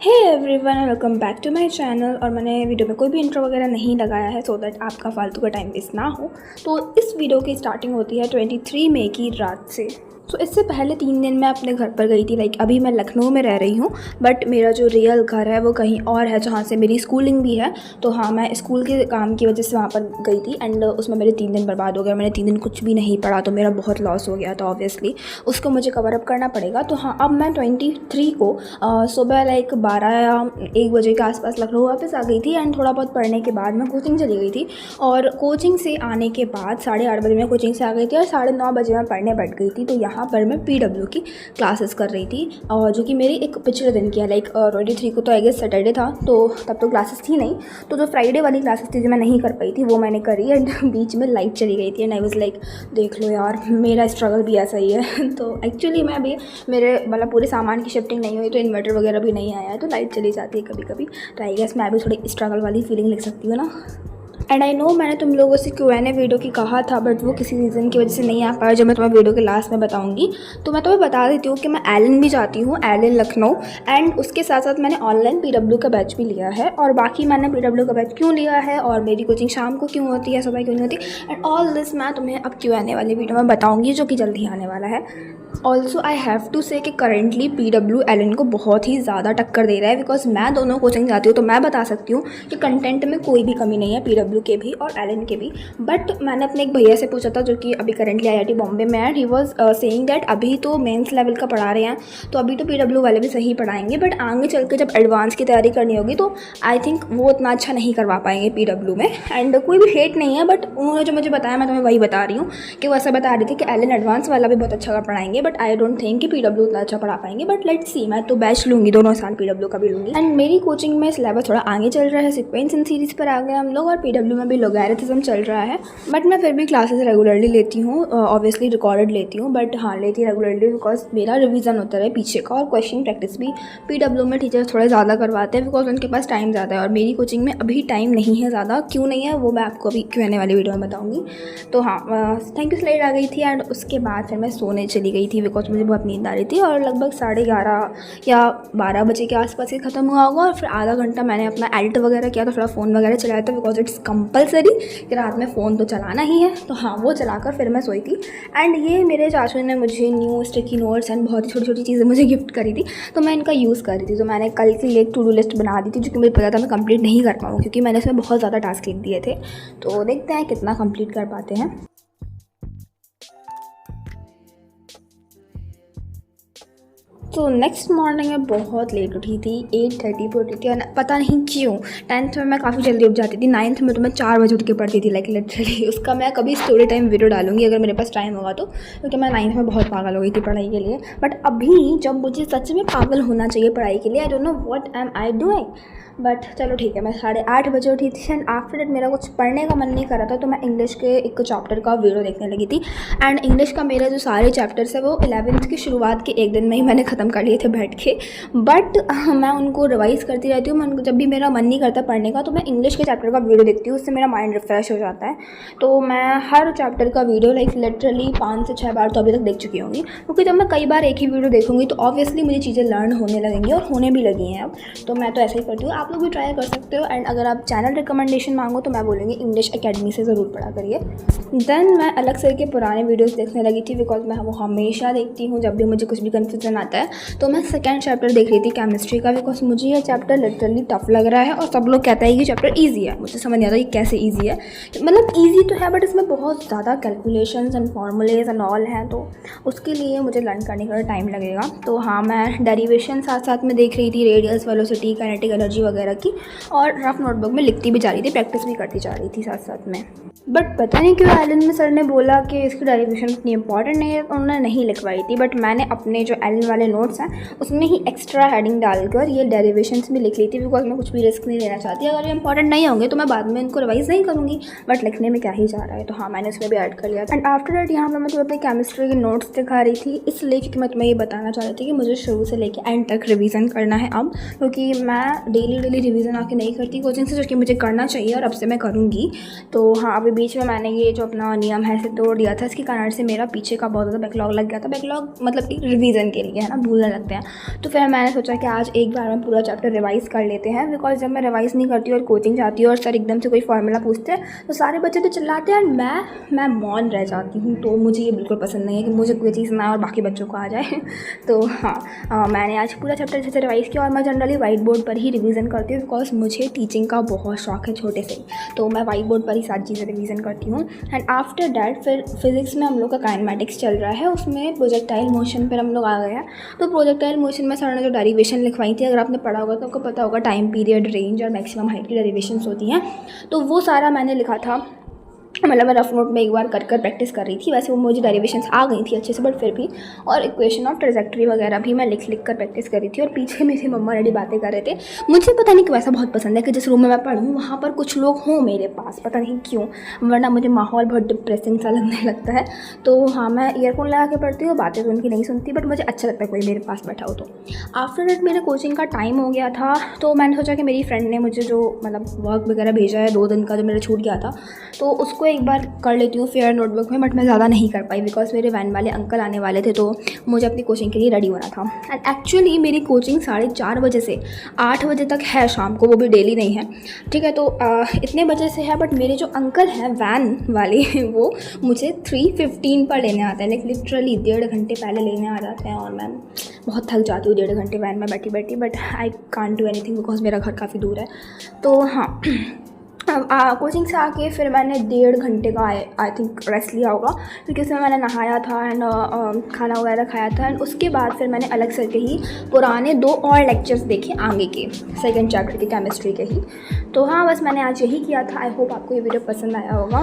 Hey everyone, welcome back to my channel. और मैंने video में कोई भी इंट्रो वगैरह नहीं लगाया है सो दैट आपका फालतू का टाइम वेस्ट ना हो। तो इस वीडियो की स्टार्टिंग होती है 23 मई की रात से। तो इससे पहले 3 दिन मैं अपने घर पर गई थी। अभी मैं लखनऊ में रह रही हूँ, बट मेरा जो रियल घर है वो कहीं और है जहाँ से मेरी स्कूलिंग भी है। तो हाँ, मैं स्कूल के काम की वजह से वहाँ पर गई थी एंड उसमें मेरे 3 दिन बर्बाद हो गए। मैंने 3 दिन कुछ भी नहीं पढ़ा तो मेरा बहुत लॉस हो गया। तो ऑब्वियसली उसको मुझे कवर अप करना पड़ेगा। तो हाँ, अब मैं 23 को सुबह 12 या 1 बजे के आसपास लखनऊ वापस आ गई थी एंड थोड़ा बहुत पढ़ने के बाद मैं कोचिंग चली गई थी। और कोचिंग से आने के बाद 8:30 बजे मैं कोचिंग से आ गई थी और 9:30 बजे मैं पढ़ने बैठ गई थी। तो यहाँ पर मैं PW की क्लासेस कर रही थी, और जो कि मेरी एक पिछले दिन की है। 23 को तो आई गेस सैटरडे था, तो तब तो क्लासेस थी नहीं। तो जो फ्राइडे वाली क्लासेस थी जो मैं नहीं कर पाई थी वो मैंने करी एंड बीच में लाइट चली गई थी एंड आई वाज लाइक देख लो यार, मेरा स्ट्रगल भी ऐसा ही है। तो एक्चुअली मैं अभी मेरे पूरे सामान की शिफ्टिंग नहीं हुई, तो इन्वर्टर वगैरह भी नहीं आया है, तो लाइट चली जाती है कभी कभी। तो आई गेस मैं अभी थोड़ी स्ट्रगल वाली फीलिंग लिख सकती हूँ ना। एंड आई नो मैंने तुम लोगों से Q&A वीडियो की कहा था, बट वो किसी रीज़न की वजह से नहीं आ पाया, जो मैं तुम्हें वीडियो के लास्ट में बताऊंगी। तो मैं तुम्हें बता देती हूँ कि मैं एलन भी जाती हूँ, एलन लखनऊ। एंड उसके साथ साथ मैंने ऑनलाइन PW का बैच भी लिया है। और बाकी मैंने PW का बैच क्यों लिया है और मेरी कोचिंग शाम को क्यों होती है, सुबह क्यों नहीं होती, एंड ऑल दिस मैं तुम्हें अब Q&A वाली वीडियो में बताऊँगी, जो कि जल्दी आने वाला है। ऑल्सो आई हैव टू से कि करेंटली PW एलन को बहुत ही ज़्यादा टक्कर दे रहा है, बिकॉज मैं दोनों कोचिंग जाती हूँ तो मैं बता सकती हूँ कि कंटेंट में कोई भी कमी नहीं है, PW के भी और एलन के भी। बट मैंने अपने एक भैया से पूछा था जो कि अभी करेंटली IIT बॉम्बे में है। ही वॉज सेइंग दैट अभी तो मेंस लेवल का पढ़ा रहे हैं, तो अभी तो PW वाले भी सही पढ़ाएंगे, बट आगे चल के जब एडवांस की तैयारी करनी होगी तो आई थिंक वो उतना अच्छा नहीं करवा पाएंगे PW में। एंड कोई भी हेट नहीं है, बट उन्होंने जो मुझे बताया मैं तुम्हें वही बता रही हूँ कि वो ऐसा बता रही थी कि एलन एडवांस वाला भी बहुत अच्छा पढ़ाएंगे, बट आई डोंट थिंक कि PW उतना अच्छा पढ़ा पाएंगे। बट लेट्स सी, मैं तो बैच लूँगी, दोनों साल PW का भी लूँगी। एंड मेरी कोचिंग में सिलेबस थोड़ा आगे चल रहा है, सीक्वेंस एंड सीरीज़ पर आ गए हम लोग, और PW में भी लॉगरिथम चल रहा है। बट मैं फिर भी क्लासेस रेगुलरली लेती हूँ, ऑब्वियसली रिकॉर्डेड लेती हूँ, बट हाँ लेती रेगुलरली बिकॉज मेरा रिवीजन होता है पीछे का, और क्वेश्चन प्रैक्टिस भी PW में टीचर्स थोड़े ज़्यादा करवाते हैं बिकॉज उनके पास टाइम ज़्यादा है, और मेरी कोचिंग में अभी टाइम नहीं है ज़्यादा। क्यों नहीं है वो मैं आपको अभी Q&A वाली वीडियो में बताऊँगी। तो हाँ, थैंक यू स्लाइड आ गई थी एंड उसके बाद फिर मैं सोने चली गई थी बिकॉज मुझे बहुत नींद आ रही थी। और लगभग 11:30 या 12 बजे के आसपास ही ख़त्म हुआ होगा। और फिर आधा घंटा मैंने अपना एडिट वगैरह किया, तो थोड़ा फ़ोन वगैरह चलाया था बिकॉज इट्स कंपलसरी कि रात में फ़ोन तो चलाना ही है। तो हाँ, वो चलाकर फिर मैं सोई थी। एंड ये मेरे चाचू ने मुझे न्यू स्टिकी नोट्स एंड बहुत ही छोटी छोटी चीज़ें मुझे गिफ्ट करी थी, तो मैं इनका यूज़ कर रही थी। तो मैंने कल के लिए एक टू डू लिस्ट बना दी थी, जो कि मुझे पता था मैं कंप्लीट नहीं कर पाऊँ क्योंकि मैंने इसमें बहुत ज़्यादा टास्क लिख दिए थे। तो देखते हैं कितना कंप्लीट कर पाते हैं। तो नेक्स्ट मॉर्निंग मैं बहुत लेट उठी थी, 8:30 पर उठी थी। और पता नहीं क्यों 10th में मैं काफ़ी जल्दी उठ जाती थी, 9th में तो मैं 4 बजे उठ के पढ़ती थी लिटरली। उसका मैं कभी स्टोरी टाइम वीडियो डालूंगी अगर मेरे पास टाइम होगा तो, क्योंकि मैं 9th में बहुत पागल हो गई थी पढ़ाई के लिए। बट अभी जब मुझे सच में पागल होना चाहिए पढ़ाई के लिए, I don't know what am I doing. But चलो ठीक है, मैं 8:30 बजे उठी थी एंड आफ्टर दैट मेरा कुछ पढ़ने का मन नहीं कर रहा था, तो मैं इंग्लिश के एक चैप्टर का वीडियो देखने लगी थी। एंड इंग्लिश का मेरा जो सारे चैप्टर्स है वो 11th की शुरुआत के एक दिन में ही मैंने ख़त्म कर लिए थे बैठ के। बट मैं उनको रिवाइज़ करती रहती हूँ। मैं जब भी मेरा मन नहीं करता पढ़ने का तो मैं इंग्लिश के चैप्टर का वीडियो देखती हूँ, उससे मेरा माइंड रिफ्रेश हो जाता है। तो मैं हर चैप्टर का वीडियो लिटरली 5 से 6 बार तो अभी तक देख चुकी होंगी, क्योंकि जब मैं कई बार एक ही वीडियो देखूँगी तो ऑब्वियसली मुझे चीज़ें लर्न होने लगेंगी, और होने भी लगी हैं अब। तो मैं तो ऐसा ही करती हूँ, आप लोग भी ट्राई कर सकते हो। एंड अगर आप चैनल रिकमेंडेशन मांगो तो मैं बोलूँगी इंग्लिश एकेडमी से ज़रूर पढ़ा करिए। देन मैं अलग से के पुराने वीडियोस देखने लगी थी बिकॉज मैं वो हमेशा देखती हूँ जब भी मुझे कुछ भी कन्फ्यूजन आता है। तो मैं सेकेंड चैप्टर देख रही थी केमिस्ट्री का, बिकॉज मुझे ये चैप्टर लिटरली टफ लग रहा है और सब लोग कहते हैं कि चैप्टर ईजी है। मुझे समझ नहीं आता ये कैसे ईजी है, मतलब ईजी तो है बट इसमें बहुत ज़्यादा calculations and formulas and all हैं, तो उसके लिए मुझे लर्न करने का टाइम लगेगा। तो हाँ, मैं डेरिवेशन साथ साथ में देख रही थी, रेडियस वेलोसिटी काइनेटिक एनर्जी वगैरह की, और रफ नोटबुक में लिखती भी जा रही थी, प्रैक्टिस भी करती जा रही थी साथ साथ में। बट पता नहीं क्यों एलन में सर ने बोला कि इसकी डेरिवेशन इतनी इंपॉर्टेंट नहीं है, तो उन्होंने नहीं लिखवाई थी। बट मैंने अपने जो एलन वाले नोट्स हैं उसमें ही एक्स्ट्रा हेडिंग डालकर ये डेरिवेशंस भी लिख ली थी, बिकॉज मैं कुछ भी रिस्क नहीं लेना चाहती। अगर ये इंपॉर्टेंट नहीं होंगे तो मैं बाद में इनको रिवाइज नहीं करूँगी, बट लिखने में क्या ही जा रहा है। तो हाँ, मैंने उसमें भी ऐड कर लिया। एंड आफ्टर दैट यहाँ पर मैं तुम्हें अपनी केमिस्ट्री के नोट्स दिखा रही थी, इसलिए क्योंकि मैं तुम्हें ये बताना चाह रही थी कि मुझे शुरू से लेकर एंड तक रिवीजन करना है अब, क्योंकि मैं डेली रिवीजन आके नहीं करती कोचिंग से, जो कि मुझे करना चाहिए और अब से मैं करूँगी। तो हाँ, अभी बीच में मैंने ये जो अपना नियम है इसे तोड़ दिया था, इसके कारण से मेरा पीछे का बहुत ज़्यादा बैकलॉग लग गया था। बैकलॉग मतलब कि रिवीजन के लिए है ना, भूलने लगते हैं। तो फिर मैंने सोचा कि आज एक बार में पूरा चैप्टर रिवाइज़ कर लेते हैं, बिकॉज जब मैं रिवाइज़ नहीं करती और कोचिंग जाती हूँ और सर एकदम से कोई फार्मूला पूछते हैं तो सारे बच्चे तो चिल्लाते हैं और मैं मौन रह जाती हूँ। तो मुझे ये बिल्कुल पसंद नहीं है कि मुझे कोई चीज़ ना आए और बाकी बच्चों को आ जाए। तो हाँ, मैंने आज पूरा चैप्टर अच्छे से रिवाइज़ किया और मैं जनरली वाइट बोर्ड पर ही रिवीजन करती हूँ, बिकॉज मुझे टीचिंग का बहुत शौक है छोटे से ही। तो मैं वाइट बोर्ड पर ही सारी चीज़ें रिवीजन करती हूँ। एंड आफ्टर डैट फिर फिज़िक्स में हम लोग का काइनेमैटिक्स चल रहा है, उसमें प्रोजेक्टाइल मोशन पर हम लोग आ गए हैं। तो प्रोजेक्टाइल मोशन में सर ने जो डेरिवेशन लिखवाई थी, अगर आपने पढ़ा होगा तो आपको पता होगा टाइम पीरियड, रेंज और मैक्सिमम हाइट की डेरिवेशंस होती हैं। तो वो सारा मैंने लिखा था, मतलब मैं रफ नोट में एक बार कर प्रैक्टिस कर रही थी। वैसे वो मुझे डेरिवेशंस आ गई थी अच्छे से, बट फिर भी, और इक्वेशन ऑफ ट्रेजेक्ट्री वगैरह भी मैं लिख कर प्रैक्टिस कर रही थी। और पीछे मेरी मम्मा डैडी बातें कर रहे थे। मुझे पता नहीं क्यों ऐसा बहुत पसंद है कि जिस रूम में मैं पढ़ूँ वहाँ पर कुछ लोग हों मेरे पास, पता नहीं क्यों, वरना मुझे माहौल बहुत डिप्रेसिंग सा लगने लगता है। तो हाँ, मैं ईयरफोन लगा के पढ़ती हूँ, बातें तो उनकी नहीं सुनती, बट मुझे अच्छा लगता है कोई मेरे पास बैठा हो। तो आफ्टर दैट मेरे कोचिंग का टाइम हो गया था, तो मैंने सोचा कि मेरी फ्रेंड ने मुझे जो मतलब वर्क वगैरह भेजा है 2 दिन का जो मेरा छूट गया था, तो उसको एक बार कर लेती हूँ फेयर नोटबुक में। बट मैं ज़्यादा नहीं कर पाई, बिकॉज मेरे वैन वाले अंकल आने वाले थे, तो मुझे अपनी कोचिंग के लिए रेडी होना था। एंड एक्चुअली मेरी कोचिंग 4:30 बजे से 8 बजे तक है शाम को, वो भी डेली नहीं है, ठीक है। तो इतने बजे से है, बट मेरे जो अंकल हैं वैन वाले वो मुझे 3:15 पर लेने आते हैं, लाइक लिटरली 1.5 घंटे पहले लेने आ जाते हैं। और मैं बहुत थक जाती हूँ 1.5 घंटे वैन में बैठी बैठी, but I can't do anything because मेरा घर काफ़ी दूर है। तो हाँ, कोचिंग से आके फिर मैंने 1.5 घंटे का आई थिंक रेस्ट लिया होगा, क्योंकि उसमें मैंने नहाया था एंड खाना वगैरह खाया था। एंड उसके बाद फिर मैंने अलग से के ही पुराने 2 और लेक्चर्स देखे आगे के, सेकंड चैप्टर के केमिस्ट्री के ही। तो हाँ, बस मैंने आज यही किया था। आई होप आपको ये वीडियो पसंद आया होगा।